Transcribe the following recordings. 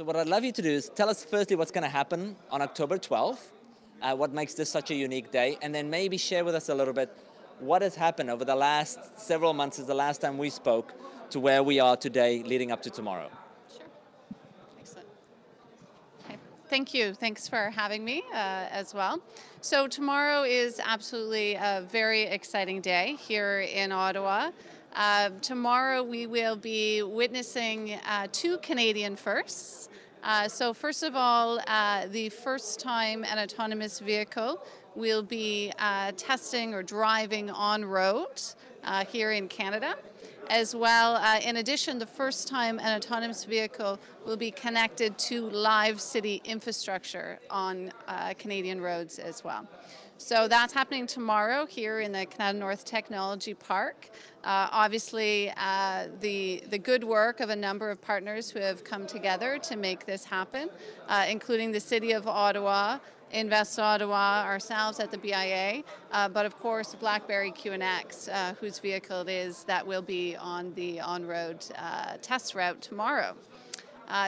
So what I'd love you to do is tell us firstly what's going to happen on October 12th, what makes this such a unique day, and then maybe share with us a little bit what has happened over the last several months since the last time we spoke to where we are today leading up to tomorrow. Sure. Excellent. Okay. Thank you. Thanks for having me as well. So tomorrow is absolutely a very exciting day here in Ottawa. Tomorrow we will be witnessing two Canadian firsts. So first of all, the first time an autonomous vehicle will be testing or driving on road here in Canada. As well, in addition, the first time an autonomous vehicle will be connected to live city infrastructure on Canadian roads as well. So that's happening tomorrow here in the Canada North Technology Park. Obviously, the good work of a number of partners who have come together to make this happen, including the City of Ottawa, Invest Ottawa, ourselves at the BIA, but of course Blackberry QNX, whose vehicle it is that will be on the on-road test route tomorrow.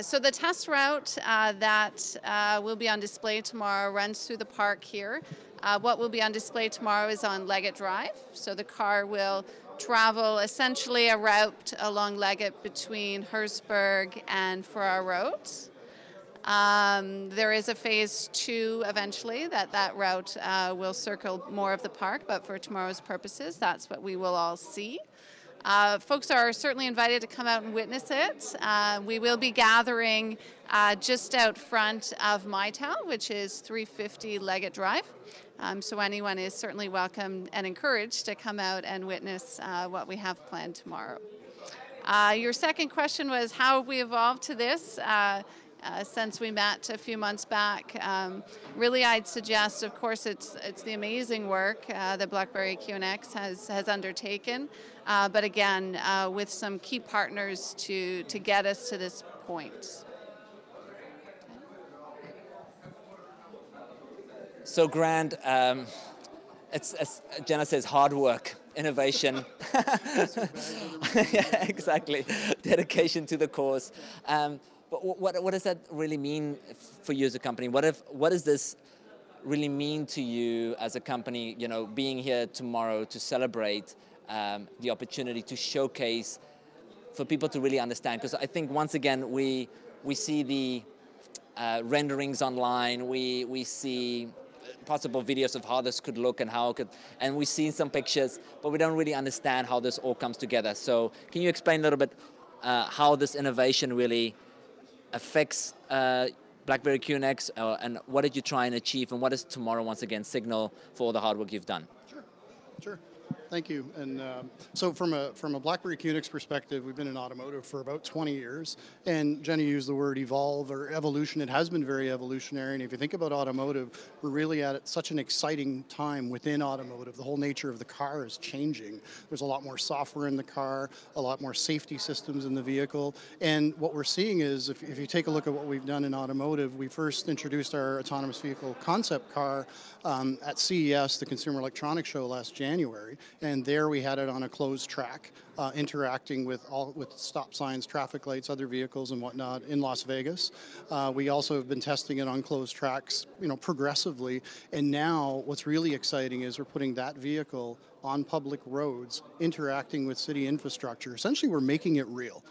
So the test route that will be on display tomorrow runs through the park here. What will be on display tomorrow is on Leggett Drive. So the car will travel essentially a route along Leggett between Hersberg and Farrar Road. There is a phase 2 eventually that route will circle more of the park, but for tomorrow's purposes, that's what we will all see. Folks are certainly invited to come out and witness it. We will be gathering just out front of my town, which is 350 Leggett Drive. So anyone is certainly welcome and encouraged to come out and witness what we have planned tomorrow. Your second question was how have we evolved to this? Since we met a few months back. Really, I'd suggest, of course, it's the amazing work that Blackberry QNX has undertaken, but again, with some key partners to get us to this point. So Grant, it's, as Jenna says, hard work, innovation. Yeah, exactly, dedication to the cause. But what does that really mean for you as a company? What does this really mean to you as a company, you know, being here tomorrow to celebrate the opportunity to showcase for people to really understand? Because I think, once again, we see the renderings online, we see possible videos of how this could look and how it could, and we've seen some pictures, but we don't really understand how this all comes together. So can you explain a little bit how this innovation really affects Blackberry QNX, and what did you try and achieve, and what does tomorrow once again signal for all the hard work you've done? Sure. Thank you. And so from a Blackberry QNX perspective, we've been in automotive for about 20 years. And Jenny used the word evolve or evolution. It has been very evolutionary. And if you think about automotive, we're really at such an exciting time within automotive. The whole nature of the car is changing. There's a lot more software in the car, a lot more safety systems in the vehicle. And what we're seeing is, if you take a look at what we've done in automotive, we first introduced our autonomous vehicle concept car at CES, the Consumer Electronics Show, last January. And there we had it on a closed track, interacting with stop signs, traffic lights, other vehicles and whatnot in Las Vegas. We also have been testing it on closed tracks, progressively. And now what's really exciting is we're putting that vehicle on public roads, interacting with city infrastructure. Essentially, we're making it real.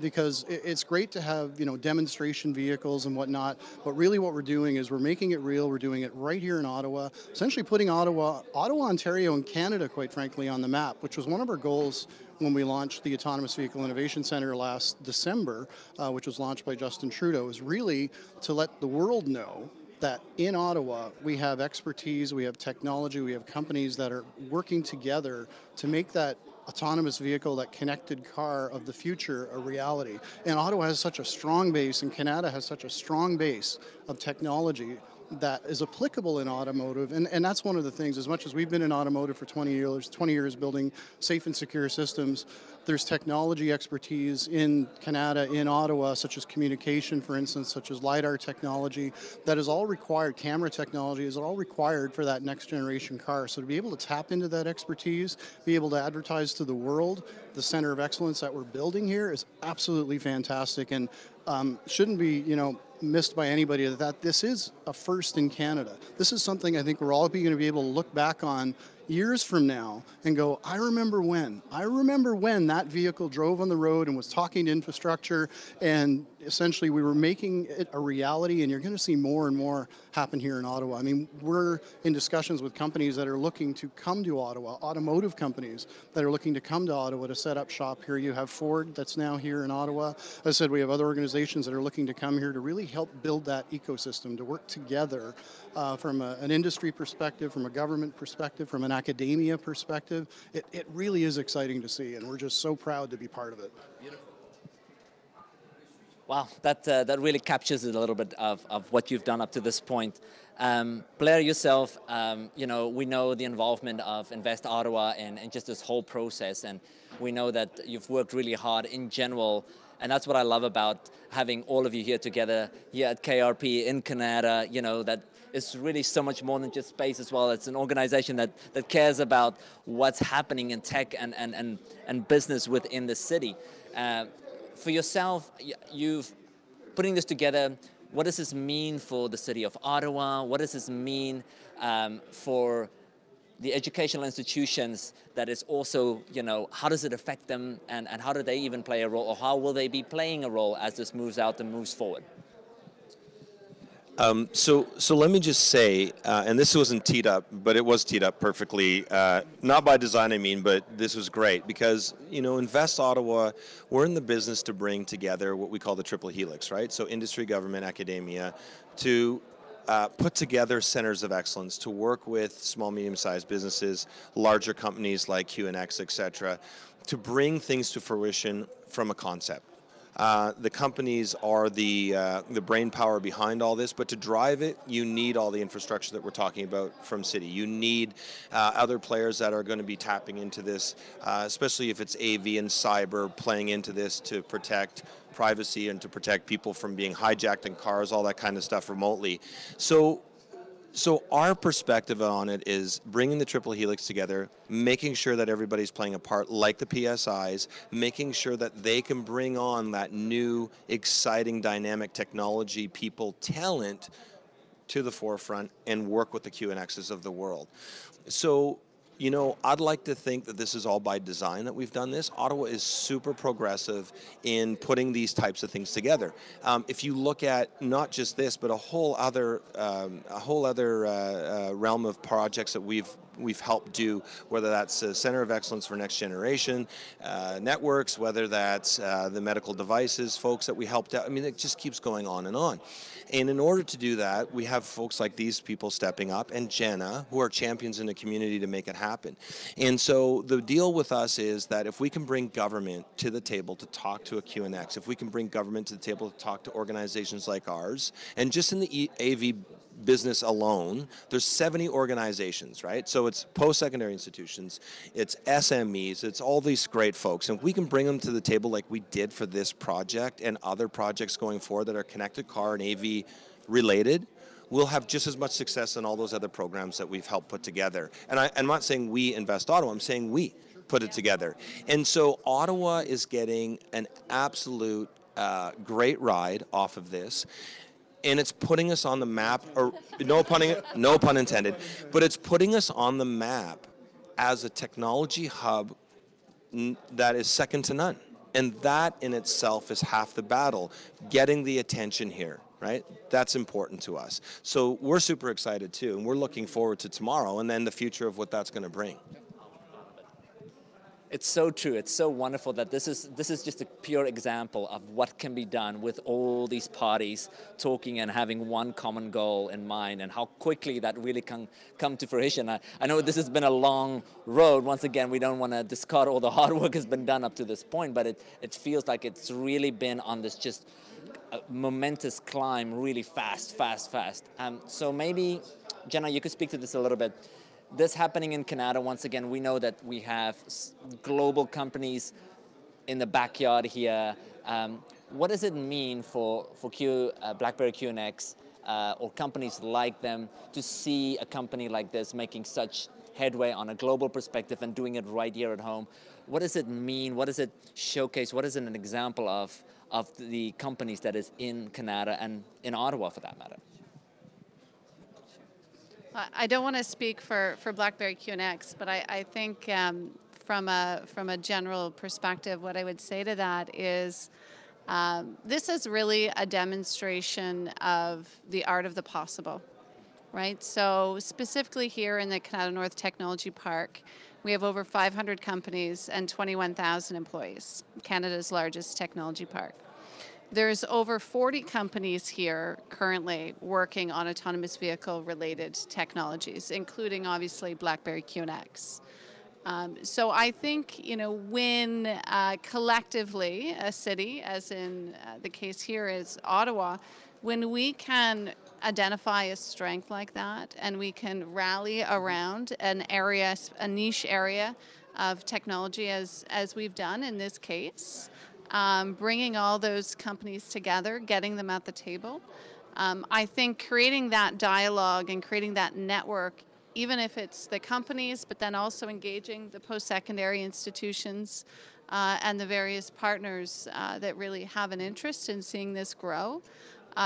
Because it's great to have demonstration vehicles and whatnot, but really what we're doing is we're making it real. We're doing it right here in Ottawa, essentially putting Ottawa, Ontario, and Canada, quite frankly, on the map, which was one of our goals when we launched the Autonomous Vehicle Innovation Center last December, which was launched by Justin Trudeau, is really to let the world know that in Ottawa we have expertise, we have technology, we have companies that are working together to make that autonomous vehicle, that connected car of the future, a reality. And Ottawa has such a strong base, and Canada has such a strong base of technology that is applicable in automotive, and that's one of the things. As much as we've been in automotive for 20 years building safe and secure systems, there's technology expertise in Canada, in Ottawa, such as communication, for instance, such as LiDAR technology, that is all required, camera technology is all required for that next generation car. So to be able to tap into that expertise, be able to advertise to the world the center of excellence that we're building here is absolutely fantastic, and shouldn't be, missed by anybody that this is a first in Canada. This is something I think we're all going to be able to look back on years from now and go, I remember when that vehicle drove on the road and was talking to infrastructure, and essentially we were making it a reality, and you're going to see more and more happen here in Ottawa. I mean, we're in discussions with companies that are looking to come to Ottawa, automotive companies that are looking to come to Ottawa to set up shop here. You have Ford that's now here in Ottawa. As I said, we have other organizations that are looking to come here to really help build that ecosystem, to work together from an industry perspective, from a government perspective, from an academia perspective. It really is exciting to see, and we're just so proud to be part of it. Beautiful. Wow, that really captures a little bit of what you've done up to this point. Blair, yourself, we know the involvement of Invest Ottawa and just this whole process, and we know that you've worked really hard in general, and that's what I love about having all of you here together here at KRP in Canada. That it's really so much more than just space as well. It's an organization that cares about what's happening in tech and business within the city. For yourself, you've putting this together. What does this mean for the city of Ottawa? What does this mean for the educational institutions that is also, how does it affect them, and how do they even play a role, or how will they be playing a role as this moves out and moves forward? So let me just say, and this wasn't teed up, but it was teed up perfectly, not by design, I mean, but this was great because, Invest Ottawa, we're in the business to bring together what we call the triple helix, right? So industry, government, academia, to put together centers of excellence, to work with small, medium-sized businesses, larger companies like QNX, et cetera, to bring things to fruition from a concept. The companies are the brain power behind all this, but to drive it, you need all the infrastructure that we're talking about from City. You need other players that are going to be tapping into this, especially if it's AV and cyber playing into this to protect privacy and to protect people from being hijacked in cars, all that kind of stuff remotely. So our perspective on it is bringing the triple helix together, making sure that everybody's playing a part like the PSIs, making sure that they can bring on that new, exciting, dynamic technology, people, talent to the forefront and work with the QNXs of the world. So, I'd like to think that this is all by design that we've done this. Ottawa is super progressive in putting these types of things together. If you look at not just this, but a whole other realm of projects that we've helped do, whether that's a Center of Excellence for Next Generation networks, whether that's the medical devices folks that we helped out. I mean, it just keeps going on and on. And in order to do that, we have folks like these people stepping up, and Jenna, who are champions in the community to make it happen. And so the deal with us is that if we can bring government to the table to talk to a QNX, if we can bring government to the table to talk to organizations like ours, and just in the AV business alone, there's 70 organizations, right? So it's post-secondary institutions, it's SMEs, it's all these great folks. And if we can bring them to the table like we did for this project and other projects going forward that are connected car and AV related, we'll have just as much success in all those other programs that we've helped put together. And I'm not saying we Invest Ottawa, I'm saying we put it together. And so Ottawa is getting an absolute great ride off of this. And it's putting us on the map, or no pun intended, but it's putting us on the map as a technology hub that is second to none. And that in itself is half the battle, getting the attention here, right? That's important to us. So we're super excited too, and we're looking forward to tomorrow and then the future of what that's going to bring. It's so true. It's so wonderful that this is just a pure example of what can be done with all these parties talking and having one common goal in mind, and how quickly that really can come to fruition. I know this has been a long road. Once again, we don't want to discard all the hard work that's been done up to this point, but it feels like it's really been on this just a momentous climb really fast, fast, fast. So maybe, Jenna, you could speak to this a little bit. This happening in Canada, once again, we know that we have global companies in the backyard here. What does it mean for Blackberry QNX or companies like them to see a company like this making such headway on a global perspective and doing it right here at home? What does it mean? What does it showcase? What is it an example of the companies that is in Canada and in Ottawa for that matter? I don't want to speak for Blackberry QNX, but I think from a general perspective, what I would say to that is this is really a demonstration of the art of the possible, right? So specifically here in the Canada North Technology Park, we have over 500 companies and 21,000 employees, Canada's largest technology park. There's over 40 companies here currently working on autonomous vehicle related technologies, including obviously Blackberry QNX. So I think, when collectively a city, as in the case here is Ottawa, when we can identify a strength like that and we can rally around an area, a niche area of technology as we've done in this case, bringing all those companies together, getting them at the table, I think creating that dialogue and creating that network, even if it's the companies, but then also engaging the post-secondary institutions and the various partners that really have an interest in seeing this grow.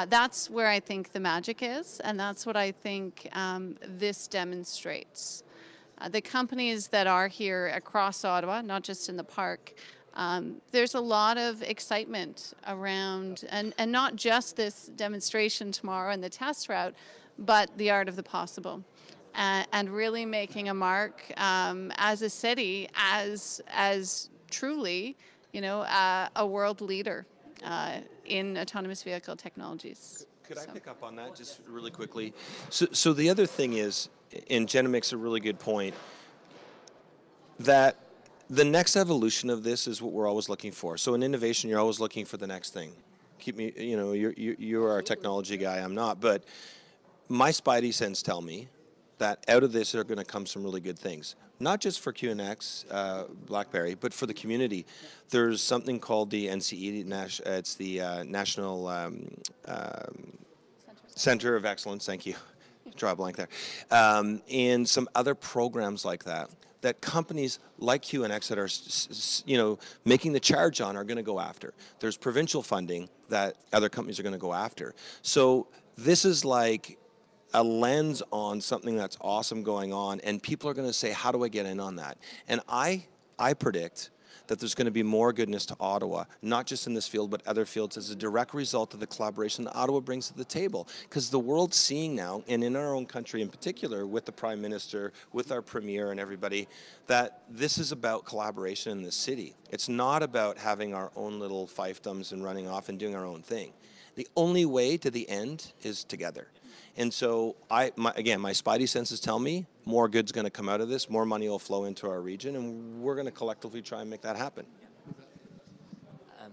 That's where I think the magic is, and that's what I think this demonstrates. The companies that are here across Ottawa, not just in the park, there's a lot of excitement around, and not just this demonstration tomorrow and the test route, but the art of the possible. And really making a mark as a city, as truly, a world leader in autonomous vehicle technologies. Could I pick up on that just really quickly? So the other thing is, and Jenna makes a really good point, that the next evolution of this is what we're always looking for. So in innovation, you're always looking for the next thing. Keep me, you're our technology guy, I'm not, but my spidey sense tell me that out of this are going to come some really good things. Not just for QNX, BlackBerry, but for the community. There's something called the NCE, it's the National Center of Excellence, thank you. Draw a blank there. And some other programs like that companies like QNX that are, making the charge on are going to go after. There's provincial funding that other companies are going to go after. So this is like a lens on something that's awesome going on, and people are going to say, how do I get in on that? And I predict that there's going to be more goodness to Ottawa, not just in this field, but other fields, as a direct result of the collaboration that Ottawa brings to the table. Because the world's seeing now, and in our own country in particular, with the Prime Minister, with our Premier and everybody, that this is about collaboration in the city. It's not about having our own little fiefdoms and running off and doing our own thing. The only way to the end is together. And so, again, my spidey senses tell me more good's going to come out of this, more money will flow into our region, and we're going to collectively try and make that happen.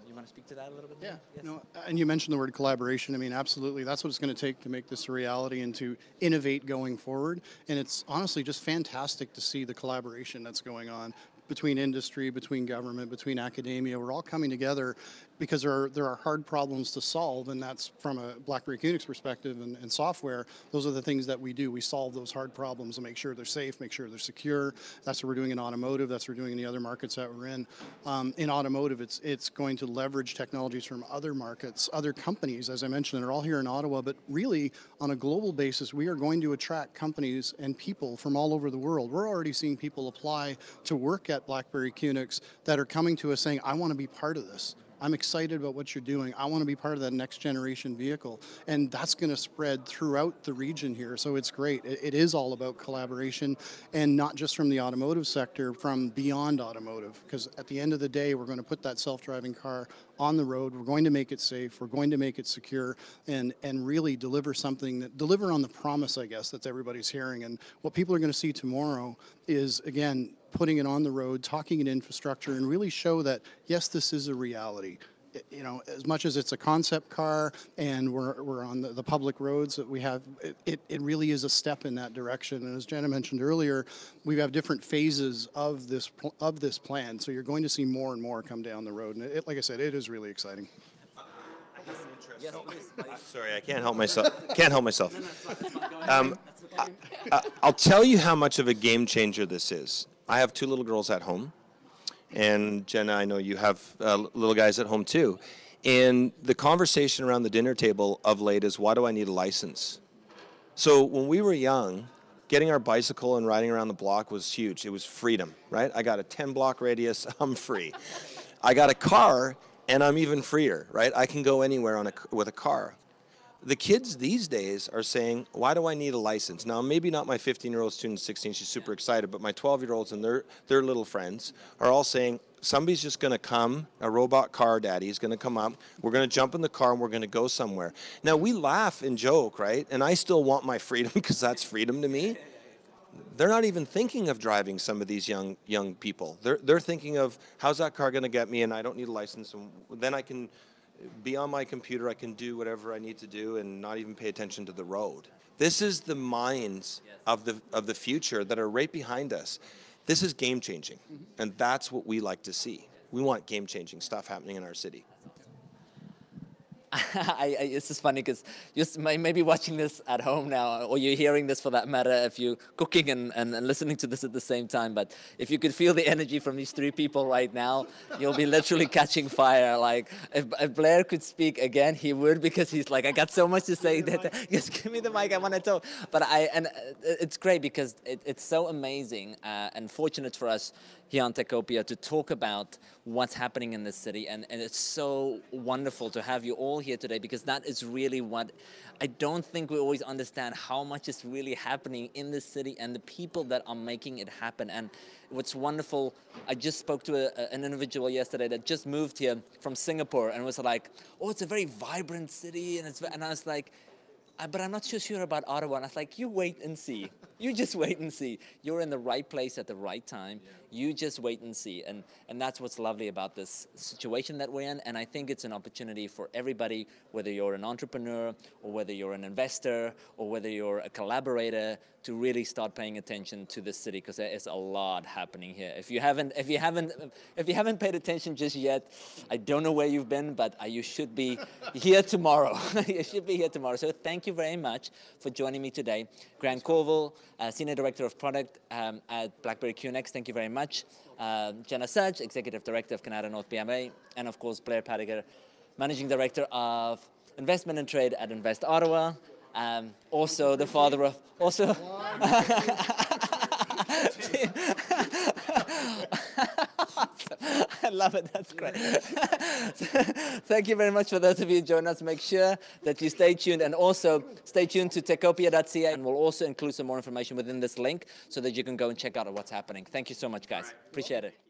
You want to speak to that a little bit? Yeah, Yes. And you mentioned the word collaboration. I mean, absolutely. That's what it's going to take to make this a reality and to innovate going forward. And it's honestly just fantastic to see the collaboration that's going on between industry, between government, between academia. We're all coming together because there are hard problems to solve, and that's from a Blackberry QNX perspective and software. Those are the things that we do. We solve those hard problems and make sure they're safe, make sure they're secure. That's what we're doing in automotive. That's what we're doing in the other markets that we're in. In automotive, it's going to leverage technologies from other markets, other companies, as I mentioned, they're all here in Ottawa, but really on a global basis, we are going to attract companies and people from all over the world. We're already seeing people apply to work at Blackberry QNX that are coming to us saying, I want to be part of this. I'm excited about what you're doing. I want to be part of that next generation vehicle. And that's going to spread throughout the region here. So it's great. It is all about collaboration, and not just from the automotive sector, from beyond automotive. Because at the end of the day, we're going to put that self-driving car on the road. We're going to make it safe. We're going to make it secure, and really deliver deliver on the promise, I guess, that everybody's hearing. And what people are going to see tomorrow is, again, putting it on the road, talking in infrastructure, and really show that, yes, this is a reality. you know, as much as it's a concept car and we're on the public roads that we have, it really is a step in that direction. And as Jenna mentioned earlier, we have different phases of this plan. So you're going to see more and more come down the road. And like I said, it is really exciting. Yes, please. Sorry, I can't help myself. I'll tell you how much of a game changer this is. I have 2 little girls at home. And Jenna, I know you have little guys at home too. And the conversation around the dinner table of late is, why do I need a license? So when we were young, getting our bicycle and riding around the block was huge. It was freedom, right? I got a 10-block radius, I'm free. I got a car, and I'm even freer, right? I can go anywhere with a car. The kids these days are saying, why do I need a license? Now, maybe not my 15-year-old student, 16, she's super excited, but my 12-year-olds and their little friends are all saying, somebody's just going to come, a robot car daddy is going to come up, we're going to jump in the car and we're going to go somewhere. Now, we laugh and joke, right? And I still want my freedom because that's freedom to me. They're not even thinking of driving, some of these young people. They're thinking of, how's that car going to get me, and I don't need a license, and then I can be on my computer, I can do whatever I need to do and not even pay attention to the road. This is the minds of the future that are right behind us. This is game changing, and that's what we like to see. We want game changing stuff happening in our city. It's just funny because you may be watching this at home now, or you're hearing this for that matter if you're cooking and listening to this at the same time. But if you could feel the energy from these 3 people right now, you'll be literally catching fire. Like, if Blair could speak again, he would, because he's like, I got so much to say. That just give me the mic, I want to talk. But it's great because it's so amazing and fortunate for us here on Techopia to talk about what's happening in this city, and it's so wonderful to have you all here today, because that is really what I don't think we always understand, how much is really happening in this city and the people that are making it happen. And what's wonderful, I just spoke to an individual yesterday that just moved here from Singapore and was like, oh, it's a very vibrant city, and I was like, but I'm not so sure about Ottawa. And I was like, you wait and see. You just wait and see. You're in the right place at the right time. You just wait and see. And that's what's lovely about this situation that we're in. And I think it's an opportunity for everybody, whether you're an entrepreneur or whether you're an investor or whether you're a collaborator, to really start paying attention to the city, because there is a lot happening here. If you haven't paid attention just yet, I don't know where you've been, but you should be here tomorrow. You should be here tomorrow. So thank you very much for joining me today. Grant Colville, Senior Director of Product at Blackberry QNX, thank you very much. Jenna Sudge, Executive Director of Canada North BMA, and of course Blair Padiger, Managing Director of Investment and Trade at Invest Ottawa. Also the father of, also... I love it, that's great. Thank you very much for those of you who join us. Make sure that you stay tuned, and also stay tuned to techopia.ca, and we'll also include some more information within this link so that you can go and check out what's happening. Thank you so much, guys. Appreciate it.